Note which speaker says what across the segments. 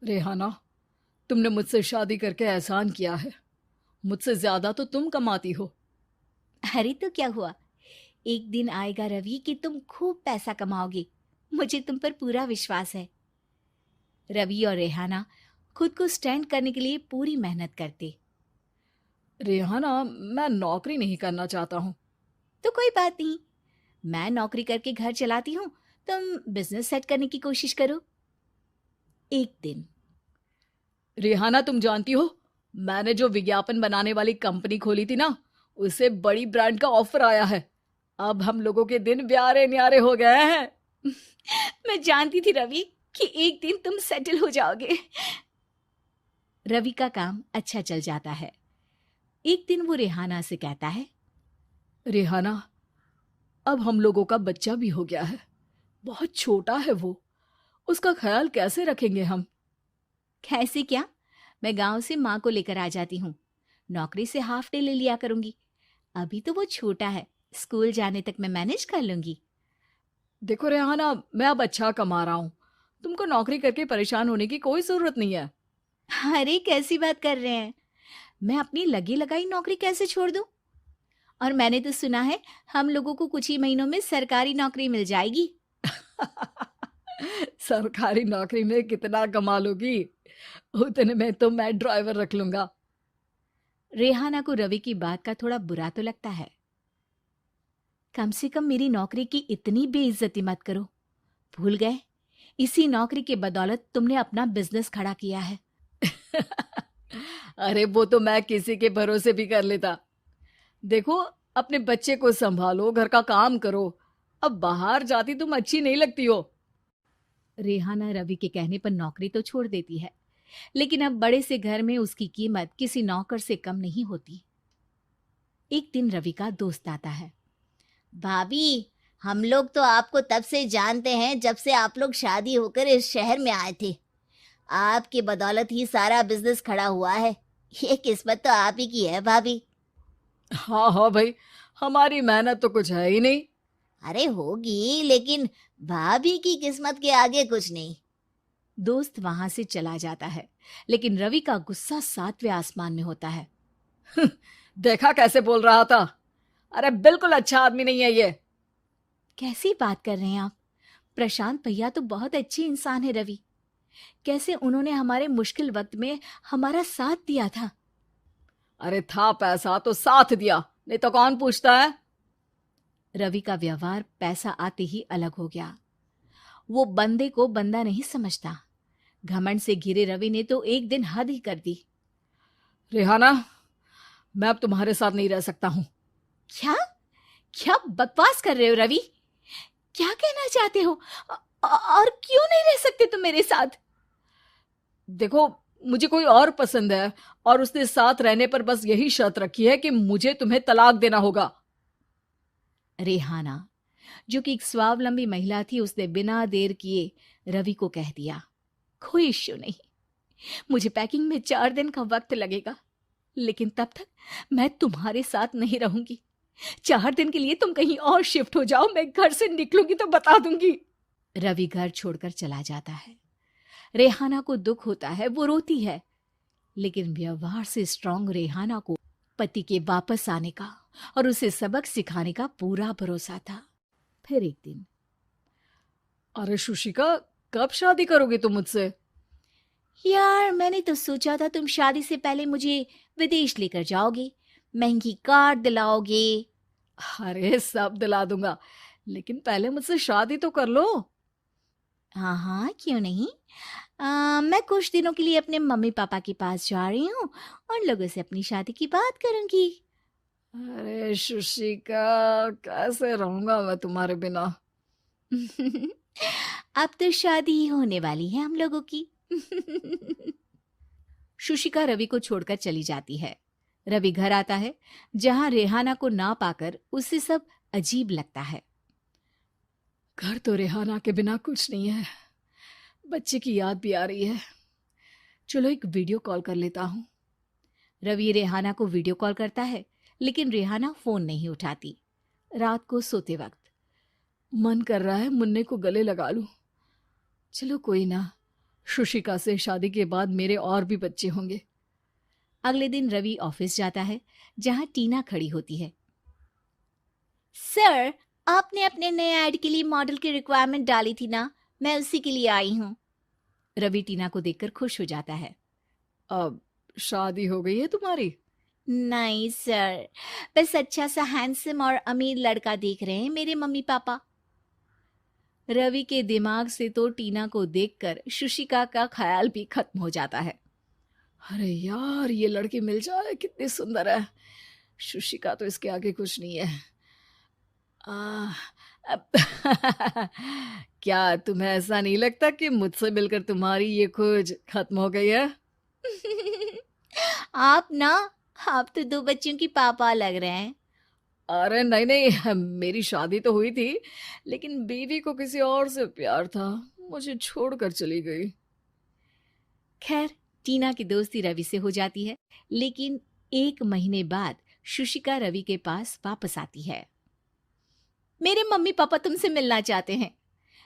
Speaker 1: रेहाना, तुमने मुझसे शादी करके एहसान किया है। मुझसे ज्यादा तो तुम कमाती हो।
Speaker 2: अरे तो क्या हुआ? एक दिन आएगा रवि कि तुम खूब पैसा कमाओगे। मुझे तुम पर पूरा विश्वास है। रवि और रेहाना खुद को स्टैंड करने के लिए पूरी मेहनत करते।
Speaker 1: रेहाना, मैं नौकरी नहीं करना चाहता हूँ।
Speaker 2: तो कोई बात नहीं, मैं नौकरी करके घर चलाती हूँ, तुम बिजनेस सेट करने की कोशिश करो। एक दिन।
Speaker 1: रेहाना, तुम जानती हो, मैंने जो विज्ञापन बनाने वाली कंपनी खोली थी ना, उसे बड़ी ब्रांड का ऑफर आया है। अब हम लोगों के दिन ब्यारे न्यारे हो गए हैं।
Speaker 2: मैं जानती थी रवि कि एक दिन तुम सेटल हो जाओगे। रवि का काम अच्छा चल जाता है। एक दिन वो रेहाना से कहता है।
Speaker 1: रेहाना, अब हम लोगों का बच्चा भी हो गया है। बहुत छोटा है वो। उसका ख्याल कैसे रखेंगे हम?
Speaker 2: कैसे क्या? मैं गांव से माँ को लेकर आ जाती हूँ। नौकरी से हाफ डे ले लिया करूंगी। अभी तो वो छोटा है, स्कूल जाने तक मैं मैनेज कर लूंगी।
Speaker 1: देखो रेहाना, मैं अब अच्छा कमा रहा हूँ। तुमको नौकरी करके परेशान होने की कोई जरूरत नहीं है।
Speaker 2: अरे कैसी बात कर रहे हैं? मैं अपनी लगी लगाई नौकरी कैसे छोड़ दूं? और मैंने तो सुना है हम लोगों को कुछ ही महीनों में सरकारी नौकरी मिल जाएगी।
Speaker 1: सरकारी नौकरी में कितना कमा लोगी? उतने में तो मैं ड्राइवर रख लूंगा।
Speaker 2: रेहाना को रवि की बात का थोड़ा बुरा तो लगता है। कम से कम मेरी नौकरी की इतनी बेइज्जती मत करो। भूल गए, इसी नौकरी के बदौलत तुमने अपना बिजनेस खड़ा किया है।
Speaker 1: अरे वो तो मैं किसी के भरोसे भी कर लेता। देखो, अपने बच्चे को संभालो, घर का काम करो। अब बाहर जाती तुम अच्छी नहीं लगती हो।
Speaker 2: रेहाना रवि के कहने पर नौकरी तो छोड़ देती है, लेकिन अब बड़े से घर में उसकी कीमत किसी नौकर से कम नहीं होती। एक दिन रवि का दोस्त आता है। भाभी, हम लोग तो आपको तब से जानते हैं जब से आप लोग शादी होकर इस शहर में आए थे। आपकी बदौलत ही सारा बिजनेस खड़ा हुआ है। ये किस्मत तो आप ही की है भाभी।
Speaker 1: हाँ हाँ भाई, हमारी मेहनत तो कुछ है ही नहीं।
Speaker 2: अरे होगी, लेकिन भाभी की किस्मत के आगे कुछ नहीं। दोस्त वहां से चला जाता है, लेकिन रवि का गुस्सा सातवें आसमान में होता है।
Speaker 1: देखा कैसे बोल रहा था? अरे बिल्कुल अच्छा आदमी नहीं है ये।
Speaker 2: कैसी बात कर रहे हैं आप? प्रशांत भैया तो बहुत अच्छे इंसान है रवि। कैसे उन्होंने हमारे मुश्किल वक्त में हमारा साथ दिया था।
Speaker 1: अरे था पैसा तो साथ दिया, नहीं तो कौन पूछता है?
Speaker 2: रवि का व्यवहार पैसा आते ही अलग हो गया। वो बंदे को बंदा नहीं समझता। घमंड से घिरे रवि ने तो एक दिन हद ही कर दी।
Speaker 1: रेहाना, मैं अब तुम्हारे साथ नहीं रह सकता हूँ।
Speaker 2: क्या? क्या बकवास कर रहे हो रवि? क्या कहना चाहते हो? और क्यों नहीं रह सकते तुम मेरे साथ?
Speaker 1: देखो, मुझे कोई और पसंद है, और उसने साथ रहने पर बस यही शर्त रखी है कि मुझे तुम्हें तलाक देना होगा।
Speaker 2: रेहाना, जो कि एक स्वावलंबी महिला थी, उसने बिना देर किए रवि को कह दिया, कोई इश्यू नहीं, मुझे पैकिंग में 4 दिन का वक्त लगेगा, लेकिन तब तक मैं तुम्हारे साथ नहीं रहूंगी। 4 दिन के लिए तुम कहीं और शिफ्ट हो जाओ, मैं घर से निकलूंगी तो बता दूंगी। रवि घर छोड़कर चला जाता है। रेहाना को दुख होता है, वो रोती है, लेकिन व्यवहार से स्ट्रांग रेहाना को पति के वापस आने का और उसे सबक सिखाने का पूरा भरोसा था। फिर एक दिन।
Speaker 1: अरे शुशिका, कब शादी करोगे तुम मुझसे?
Speaker 2: यार, मैंने तो सोचा था तुम शादी से पहले मुझे विदेश लेकर जाओगे, महंगी कार दिलाओगे।
Speaker 1: अरे सब दिला दूंगा, लेकिन पहले मुझसे शादी तो कर लो।
Speaker 2: हाँ हाँ, क्यों नहीं। मैं कुछ दिनों के लिए अपने मम्मी पापा के पास जा रही हूँ और लोगों से अपनी शादी की बात करूंगी।
Speaker 1: अरे शुशिका, कैसे रहूंगा मैं तुम्हारे बिना?
Speaker 2: अब तो शादी ही होने वाली है हम लोगों की। शुशिका रवि को छोड़कर चली जाती है। रवि घर आता है, जहां रेहाना को ना पाकर उसे सब अजीब लगता है।
Speaker 1: घर तो रेहाना के बिना कुछ नहीं है। बच्चे की याद भी आ रही है। चलो एक वीडियो कॉल कर लेता हूँ।
Speaker 2: रवि रेहाना को वीडियो कॉल करता है, लेकिन रेहाना फोन नहीं उठाती। रात को सोते वक्त
Speaker 1: मन कर रहा है मुन्ने को गले लगा लूं। चलो कोई ना, शुशिका से शादी के बाद मेरे और भी बच्चे होंगे।
Speaker 2: अगले दिन रवि ऑफिस जाता है, जहां टीना खड़ी होती है। सर, आपने अपने नए ऐड के लिए मॉडल की रिक्वायरमेंट डाली थी ना, मैं उसी के लिए आई हूँ। रवि टीना को देखकर खुश हो जाता है।
Speaker 1: अब शादी हो गई है तुम्हारी?
Speaker 2: नहीं सर, बस अच्छा सा हैंडसम और अमीर लड़का देख रहे हैं मेरे मम्मी पापा। रवि के दिमाग से तो टीना को देखकर शुशिका का ख्याल भी खत्म हो जाता है।
Speaker 1: अरे यार, ये लड़की मिल जाए कितनी सुंदर है। शुशिका तो इसके आगे कुछ नहीं है। आ, अब क्या तुम्हें ऐसा नहीं लगता कि मुझसे मिलकर तुम्हारी ये खोज खत्म हो गई है?
Speaker 2: आप ना, आप तो 2 बच्चों की पापा लग रहे हैं।
Speaker 1: अरे नहीं नहीं, मेरी शादी तो हुई थी, लेकिन बीवी को किसी और से प्यार था, मुझे छोड़कर चली गई।
Speaker 2: खैर, टीना की दोस्ती रवि से हो जाती है, लेकिन 1 महीने बाद शुशिका रवि के पास वापस आती है। मेरे मम्मी पापा तुमसे मिलना चाहते हैं,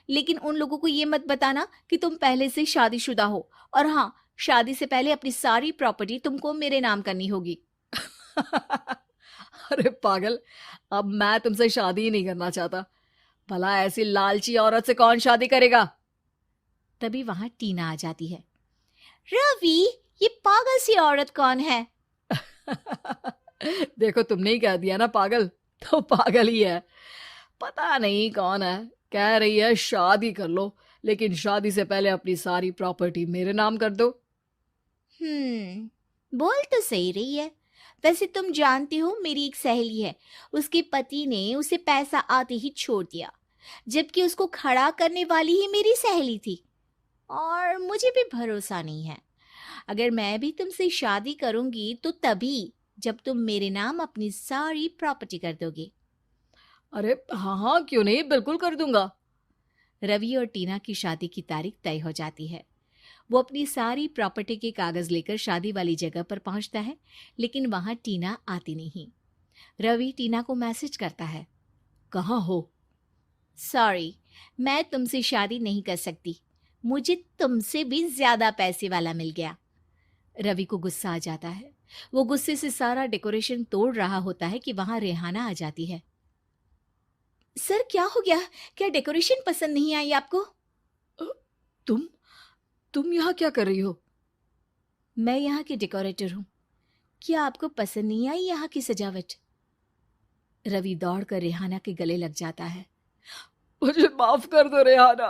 Speaker 2: लेकिन उन लोगों को ये मत बताना कि तुम पहले से शादीशुदा हो, और हाँ, शादी से पहले अपनी सारी प्रॉपर्टी तुमको मेरे नाम करनी होगी।
Speaker 1: अरे पागल, अब मैं तुमसे शादी ही नहीं करना चाहता। भला ऐसी लालची औरत से कौन शादी करेगा?
Speaker 2: तभी वहां टीना आ जाती है। रवि, ये पागल सी औरत कौन है?
Speaker 1: देखो, तुमने ही कह दिया ना पागल, तो पागल ही है। पता नहीं कौन है, कह रही है शादी कर लो, लेकिन शादी से पहले अपनी सारी प्रॉपर्टी मेरे नाम कर दो।
Speaker 2: बोल तो सही रही है। वैसे तुम जानती हो, मेरी एक सहेली है, उसके पति ने उसे पैसा आते ही छोड़ दिया, जबकि उसको खड़ा करने वाली ही मेरी सहेली थी। और मुझे भी भरोसा नहीं है। अगर मैं भी तुमसे शादी करूंगी तो तभी, जब तुम मेरे नाम अपनी सारी प्रॉपर्टी कर दोगे।
Speaker 1: अरे हाँ हाँ, क्यों नहीं, बिल्कुल कर दूंगा।
Speaker 2: रवि और टीना की शादी की तारीख तय हो जाती है। वो अपनी सारी प्रॉपर्टी के कागज लेकर शादी वाली जगह पर पहुंचता है, लेकिन वहां टीना आती नहीं। रवि टीना को मैसेज करता है।
Speaker 1: कहाँ हो?
Speaker 2: सॉरी, मैं तुमसे शादी नहीं कर सकती, मुझे तुमसे भी ज्यादा पैसे वाला मिल गया। रवि को गुस्सा आ जाता है। वो गुस्से से सारा डेकोरेशन तोड़ रहा होता है कि वहां रेहाना आ जाती है। सर, क्या हो गया? क्या डेकोरेशन पसंद नहीं आई आपको?
Speaker 1: अ, तुम यहाँ क्या कर रही हो?
Speaker 2: मैं यहाँ की डेकोरेटर हूँ। क्या आपको पसंद नहीं आई यहाँ की सजावट? रवि दौड़कर रेहाना के गले लग जाता है।
Speaker 1: मुझे माफ कर दो रेहाना,